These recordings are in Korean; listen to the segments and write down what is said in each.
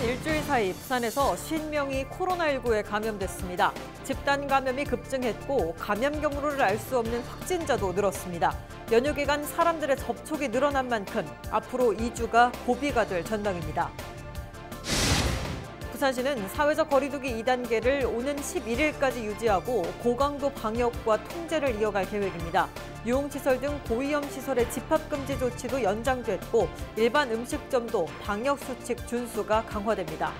일주일 사이 부산에서 50명이 코로나19에 감염됐습니다. 집단 감염이 급증했고 감염 경로를 알 수 없는 확진자도 늘었습니다. 연휴 기간 사람들의 접촉이 늘어난 만큼 앞으로 2주가 고비가 될 전망입니다. 부산시는 사회적 거리두기 2단계를 오는 11일까지 유지하고 고강도 방역과 통제를 이어갈 계획입니다. 유흥시설 등 고위험 시설의 집합금지 조치도 연장됐고 일반 음식점도 방역수칙 준수가 강화됩니다.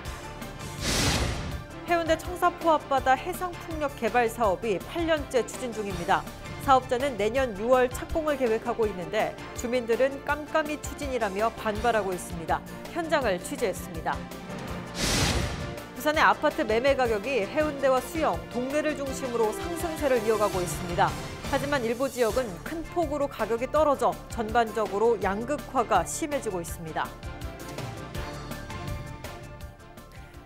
해운대 청사포 앞바다 해상풍력 개발 사업이 8년째 추진 중입니다. 사업자는 내년 6월 착공을 계획하고 있는데 주민들은 깜깜이 추진이라며 반발하고 있습니다. 현장을 취재했습니다. 부산의 아파트 매매 가격이 해운대와 수영, 동래를 중심으로 상승세를 이어가고 있습니다. 하지만 일부 지역은 큰 폭으로 가격이 떨어져 전반적으로 양극화가 심해지고 있습니다.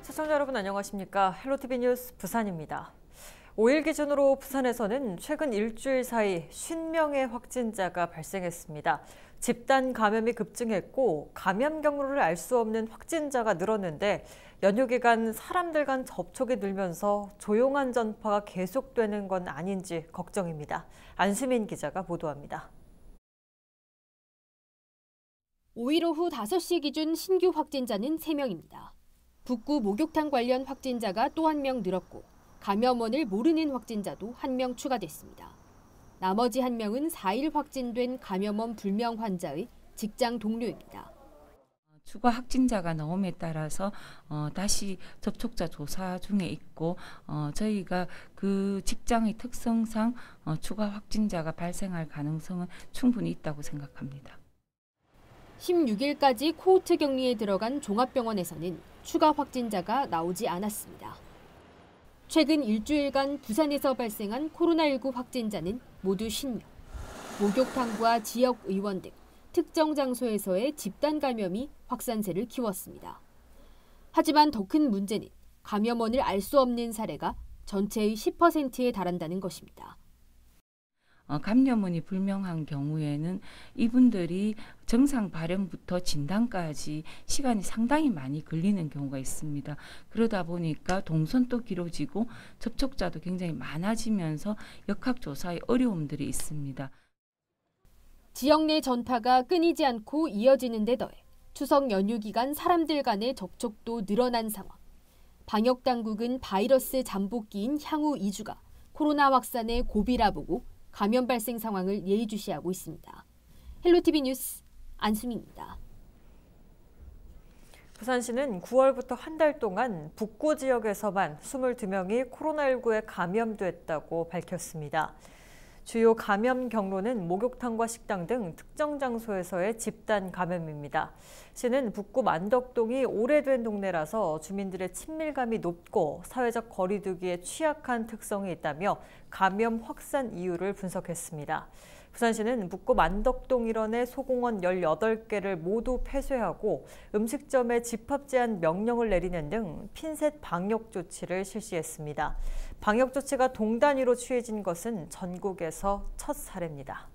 시청자 여러분 안녕하십니까? 헬로티비 뉴스 부산입니다. 5일 기준으로 부산에서는 최근 일주일 사이 50명의 확진자가 발생했습니다. 집단 감염이 급증했고 감염 경로를 알 수 없는 확진자가 늘었는데 연휴 기간 사람들 간 접촉이 늘면서 조용한 전파가 계속되는 건 아닌지 걱정입니다. 안수민 기자가 보도합니다. 5일 오후 5시 기준 신규 확진자는 3명입니다. 북구 목욕탕 관련 확진자가 또 1명 늘었고 감염원을 모르는 확진자도 1명 추가됐습니다. 나머지 1명은 4일 확진된 감염원 불명 환자의 직장 동료입니다. 추가 확진자가 나옴에 따라서 다시 접촉자 조사 중에 있고 저희가 그 직장의 특성상 추가 확진자가 발생할 가능성은 충분히 있다고 생각합니다. 16일까지 코호트 격리에 들어간 종합병원에서는 추가 확진자가 나오지 않았습니다. 최근 일주일간 부산에서 발생한 코로나19 확진자는 모두 50명. 목욕탕과 지역 의원 등 특정 장소에서의 집단 감염이 확산세를 키웠습니다. 하지만 더 큰 문제는 감염원을 알 수 없는 사례가 전체의 10%에 달한다는 것입니다. 감염원이 불명한 경우에는 이분들이 증상 발현부터 진단까지 시간이 상당히 많이 걸리는 경우가 있습니다. 그러다 보니까 동선도 길어지고 접촉자도 굉장히 많아지면서 역학조사의 어려움들이 있습니다. 지역 내 전파가 끊이지 않고 이어지는 데 더해 추석 연휴 기간 사람들 간의 접촉도 늘어난 상황. 방역당국은 바이러스 잠복기인 향후 2주가 코로나 확산의 고비라 보고 감염 발생 상황을 예의주시하고 있습니다. 헬로티비 뉴스 안수민입니다. 부산시는 9월부터 한 달 동안 북구 지역에서만 22명이 코로나19에 감염됐다고 밝혔습니다. 주요 감염 경로는 목욕탕과 식당 등 특정 장소에서의 집단 감염입니다. 시는 북구 만덕동이 오래된 동네라서 주민들의 친밀감이 높고 사회적 거리두기에 취약한 특성이 있다며 감염 확산 이유를 분석했습니다. 부산시는 북구 만덕동 일원의 소공원 18개를 모두 폐쇄하고 음식점에 집합 제한 명령을 내리는 등 핀셋 방역 조치를 실시했습니다. 방역 조치가 동단위로 취해진 것은 전국에서 첫 사례입니다.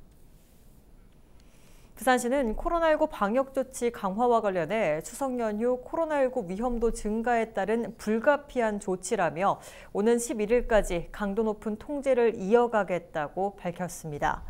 부산시는 코로나19 방역 조치 강화와 관련해 추석 연휴 코로나19 위험도 증가에 따른 불가피한 조치라며 오는 11일까지 강도 높은 통제를 이어가겠다고 밝혔습니다.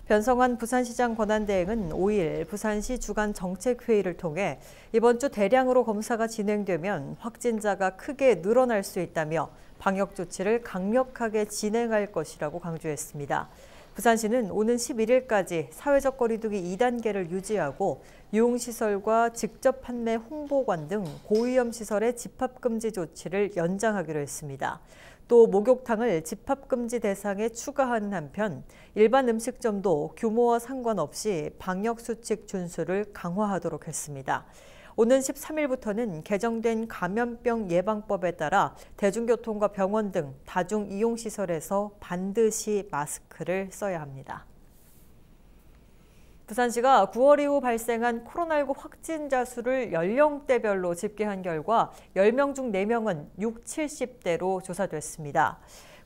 변성환 부산시장 권한대행은 5일 부산시 주간 정책회의를 통해 이번 주 대량으로 검사가 진행되면 확진자가 크게 늘어날 수 있다며 방역 조치를 강력하게 진행할 것이라고 강조했습니다. 부산시는 오는 11일까지 사회적 거리두기 2단계를 유지하고 유흥시설과 직접 판매 홍보관 등 고위험 시설의 집합금지 조치를 연장하기로 했습니다. 또 목욕탕을 집합금지 대상에 추가하는 한편 일반 음식점도 규모와 상관없이 방역수칙 준수를 강화하도록 했습니다. 오는 13일부터는 개정된 감염병 예방법에 따라 대중교통과 병원 등 다중이용시설에서 반드시 마스크를 써야 합니다. 부산시가 9월 이후 발생한 코로나19 확진자 수를 연령대별로 집계한 결과 10명 중 4명은 60, 70대로 조사됐습니다.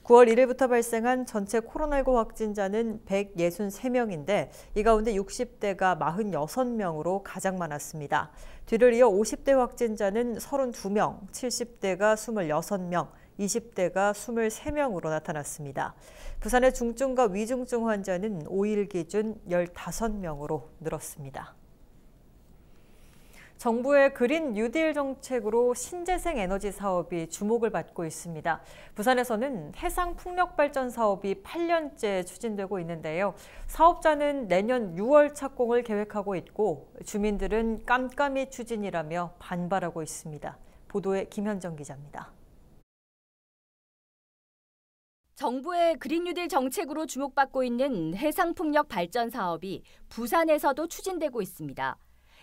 9월 1일부터 발생한 전체 코로나19 확진자는 163명인데 이 가운데 60대가 46명으로 가장 많았습니다. 뒤를 이어 50대 확진자는 32명, 70대가 26명, 20대가 23명으로 나타났습니다. 부산의 중증과 위중증 환자는 5일 기준 15명으로 늘었습니다. 정부의 그린 뉴딜 정책으로 신재생 에너지 사업이 주목을 받고 있습니다. 부산에서는 해상 풍력 발전 사업이 8년째 추진되고 있는데요. 사업자는 내년 6월 착공을 계획하고 있고 주민들은 깜깜이 추진이라며 반발하고 있습니다. 보도에 김현정 기자입니다. 정부의 그린 뉴딜 정책으로 주목받고 있는 해상 풍력 발전 사업이 부산에서도 추진되고 있습니다.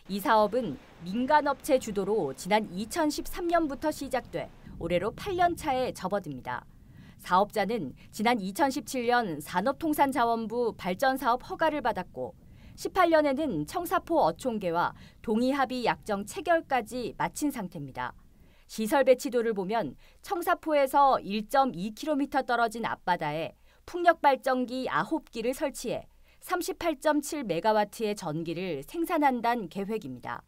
이 사업은 민간업체 주도로 지난 2013년부터 시작돼 올해로 8년 차에 접어듭니다. 사업자는 지난 2017년 산업통상자원부 발전사업 허가를 받았고 18년에는 청사포 어촌계와 동의합의 약정 체결까지 마친 상태입니다. 시설 배치도를 보면 청사포에서 1.2km 떨어진 앞바다에 풍력발전기 9기를 설치해 38.7메가와트의 전기를 생산한다는 계획입니다.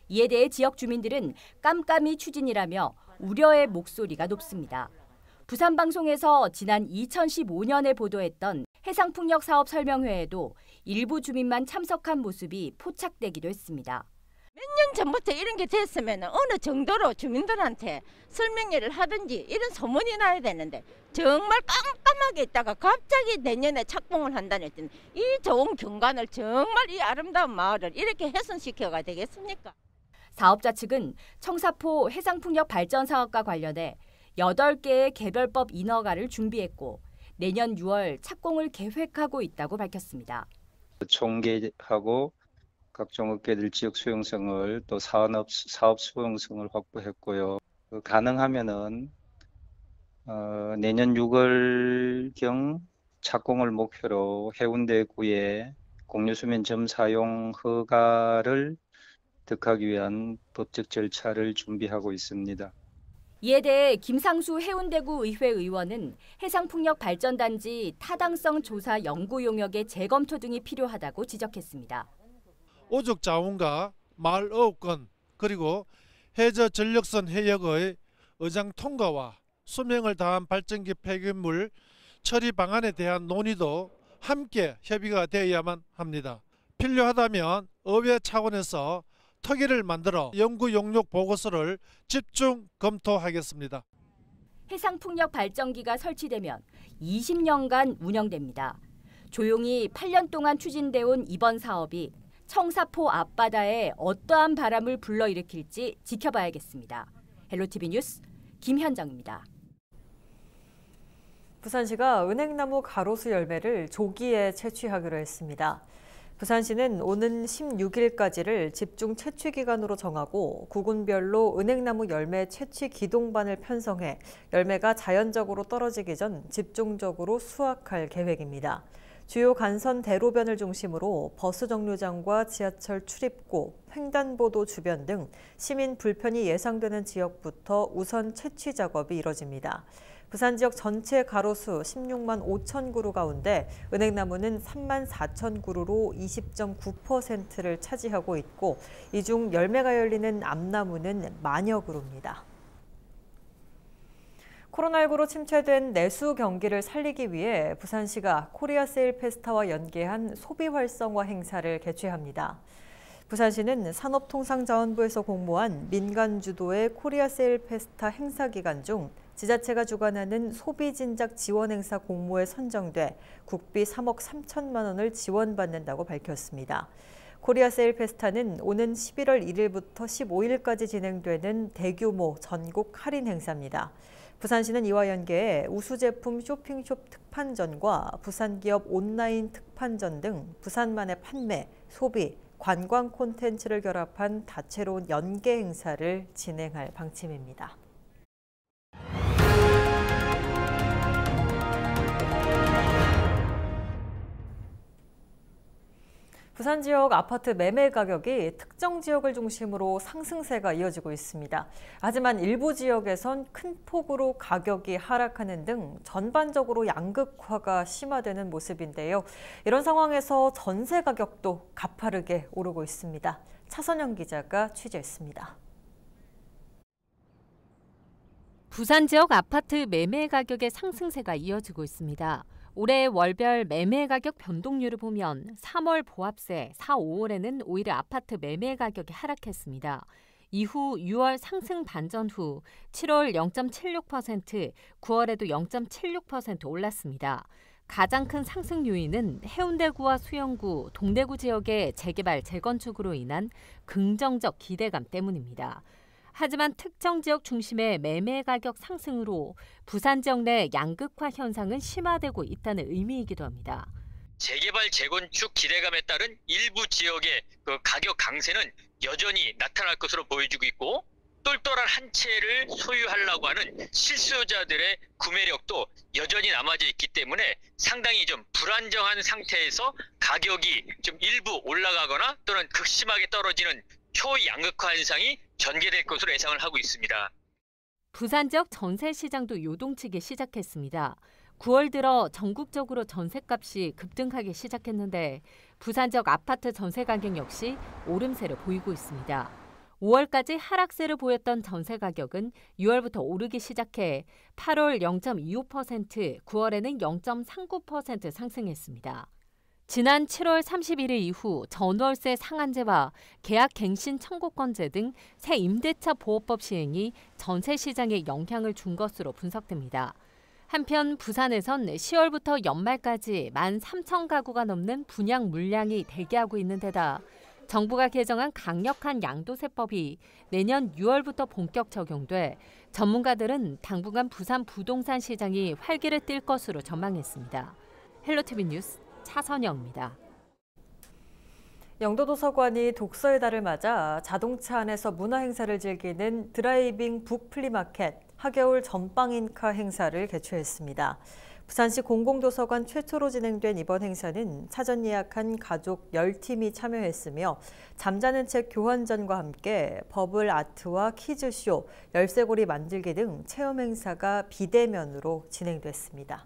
이에 대해 지역 주민들은 깜깜이 추진이라며 우려의 목소리가 높습니다. 부산방송에서 지난 2015년에 보도했던 해상풍력 사업 설명회에도 일부 주민만 참석한 모습이 포착되기도 했습니다. 몇 년 전부터 이런 게 됐으면 어느 정도로 주민들한테 설명회를 하든지 이런 소문이 나야 되는데 정말 깜깜하게 있다가 갑자기 내년에 착공을 한다는 했더니 이 좋은 경관을 정말 이 아름다운 마을을 이렇게 훼손시켜가 되겠습니까? 사업자 측은 청사포 해상풍력 발전 사업과 관련해 8개의 개별법 인허가를 준비했고 내년 6월 착공을 계획하고 있다고 밝혔습니다. 총계하고 각종 업계들 지역 수용성을 또 사업 수용성을 확보했고요. 가능하면은 내년 6월경 착공을 목표로 해운대구에 공유수면 점 사용 허가를 득하기 위한 법적 절차를 준비하고 있습니다. 이에 대해 김상수 해운대구 의회 의원은 해상풍력발전단지 타당성 조사 연구 용역의 재검토 등이 필요하다고 지적했습니다. 오죽 자원과 마을 어업권 그리고 해저 전력선 해역의 의장 통과와 수명을 다한 발전기 폐기물 처리 방안에 대한 논의도 함께 협의가 되어야만 합니다. 필요하다면 의회 차원에서 특위를 만들어 연구 용역 보고서를 집중 검토하겠습니다. 해상풍력 발전기가 설치되면 20년간 운영됩니다. 조용히 8년 동안 추진돼 온 이번 사업이 청사포 앞바다에 어떠한 바람을 불러일으킬지 지켜봐야겠습니다. 헬로티비 뉴스 김현정입니다. 부산시가 은행나무 가로수 열매를 조기에 채취하기로 했습니다. 부산시는 오는 16일까지를 집중 채취 기간으로 정하고 구군별로 은행나무 열매 채취 기동반을 편성해 열매가 자연적으로 떨어지기 전 집중적으로 수확할 계획입니다. 주요 간선 대로변을 중심으로 버스 정류장과 지하철 출입구, 횡단보도 주변 등 시민 불편이 예상되는 지역부터 우선 채취 작업이 이뤄집니다. 부산 지역 전체 가로수 16만 5천 그루 가운데 은행나무는 3만 4천 그루로 20.9%를 차지하고 있고 이 중 열매가 열리는 암나무는 만여 그루입니다. 코로나19로 침체된 내수 경기를 살리기 위해 부산시가 코리아 세일 페스타와 연계한 소비 활성화 행사를 개최합니다. 부산시는 산업통상자원부에서 공모한 민간 주도의 코리아 세일 페스타 행사 기간 중 지자체가 주관하는 소비 진작 지원 행사 공모에 선정돼 국비 3억 3천만 원을 지원받는다고 밝혔습니다. 코리아 세일 페스타는 오는 11월 1일부터 15일까지 진행되는 대규모 전국 할인 행사입니다. 부산시는 이와 연계해 우수제품 쇼핑숍 특판전과 부산기업 온라인 특판전 등 부산만의 판매, 소비, 관광 콘텐츠를 결합한 다채로운 연계 행사를 진행할 방침입니다. 부산 지역 아파트 매매 가격이 특정 지역을 중심으로 상승세가 이어지고 있습니다. 하지만 일부 지역에선 큰 폭으로 가격이 하락하는 등 전반적으로 양극화가 심화되는 모습인데요. 이런 상황에서 전세 가격도 가파르게 오르고 있습니다. 차선영 기자가 취재했습니다. 부산 지역 아파트 매매 가격의 상승세가 이어지고 있습니다. 올해 월별 매매 가격 변동률을 보면 3월 보합세, 4, 5월에는 오히려 아파트 매매 가격이 하락했습니다. 이후 6월 상승 반전 후 7월 0.76%, 9월에도 0.76% 올랐습니다. 가장 큰 상승 요인은 해운대구와 수영구, 동대구 지역의 재개발, 재건축으로 인한 긍정적 기대감 때문입니다. 하지만 특정 지역 중심의 매매 가격 상승으로 부산 지역 내 양극화 현상은 심화되고 있다는 의미이기도 합니다. 재개발, 재건축 기대감에 따른 일부 지역의 그 가격 강세는 여전히 나타날 것으로 보여지고 있고, 똘똘한 한 채를 소유하려고 하는 실수요자들의 구매력도 여전히 남아져 있기 때문에 상당히 좀 불안정한 상태에서 가격이 좀 일부 올라가거나 또는 극심하게 떨어지는 초양극화 현상이 전개될 것으로 예상을 하고 있습니다. 부산 지역 전세 시장도 요동치기 시작했습니다. 9월 들어 전국적으로 전세값이 급등하기 시작했는데 부산 지역 아파트 전세 가격 역시 오름세를 보이고 있습니다. 5월까지 하락세를 보였던 전세 가격은 6월부터 오르기 시작해 8월 0.25%, 9월에는 0.39% 상승했습니다. 지난 7월 31일 이후 전월세 상한제와 계약 갱신 청구권제 등 새 임대차 보호법 시행이 전세 시장에 영향을 준 것으로 분석됩니다. 한편 부산에선 10월부터 연말까지 13,000가구가 넘는 분양 물량이 대기하고 있는 데다 정부가 개정한 강력한 양도세법이 내년 6월부터 본격 적용돼 전문가들은 당분간 부산 부동산 시장이 활기를 띨 것으로 전망했습니다. 헬로티비 뉴스 차선영입니다. 영도도서관이 독서의 달을 맞아 자동차 안에서 문화 행사를 즐기는 드라이빙 북 플리마켓 하겨울 전방인카 행사를 개최했습니다. 부산시 공공도서관 최초로 진행된 이번 행사는 사전 예약한 가족 10팀이 참여했으며 잠자는 책 교환전과 함께 버블 아트와 퀴즈쇼, 열쇠고리 만들기 등 체험 행사가 비대면으로 진행됐습니다.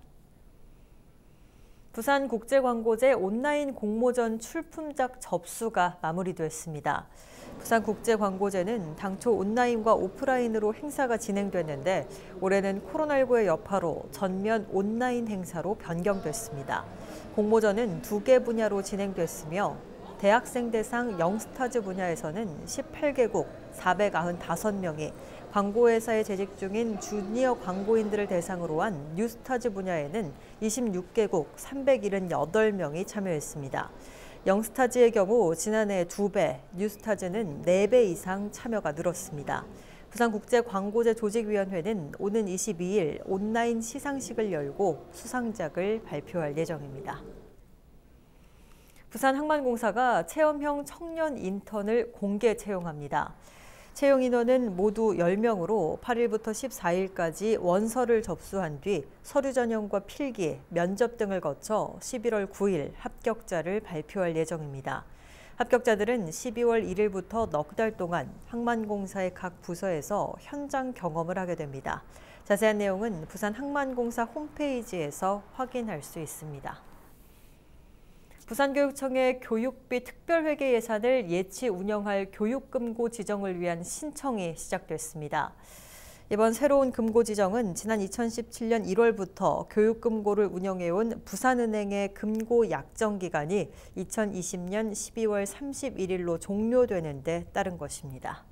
부산국제광고제 온라인 공모전 출품작 접수가 마무리됐습니다. 부산국제광고제는 당초 온라인과 오프라인으로 행사가 진행됐는데 올해는 코로나19의 여파로 전면 온라인 행사로 변경됐습니다. 공모전은 2개 분야로 진행됐으며 대학생 대상 영스타즈 분야에서는 18개국 495명이, 광고회사에 재직 중인 주니어 광고인들을 대상으로 한 뉴스타즈 분야에는 26개국 378명이 참여했습니다. 영스타즈의 경우 지난해 2배, 뉴스타즈는 4배 이상 참여가 늘었습니다. 부산국제광고제 조직위원회는 오는 22일 온라인 시상식을 열고 수상작을 발표할 예정입니다. 부산항만공사가 체험형 청년 인턴을 공개 채용합니다. 채용 인원은 모두 10명으로 8일부터 14일까지 원서를 접수한 뒤 서류 전형과 필기, 면접 등을 거쳐 11월 9일 합격자를 발표할 예정입니다. 합격자들은 12월 1일부터 넉 달 동안 항만공사의 각 부서에서 현장 경험을 하게 됩니다. 자세한 내용은 부산항만공사 홈페이지에서 확인할 수 있습니다. 부산교육청의 교육비 특별회계 예산을 예치 운영할 교육금고 지정을 위한 신청이 시작됐습니다. 이번 새로운 금고 지정은 지난 2017년 1월부터 교육금고를 운영해온 부산은행의 금고 약정 기간이 2020년 12월 31일로 종료되는 데 따른 것입니다.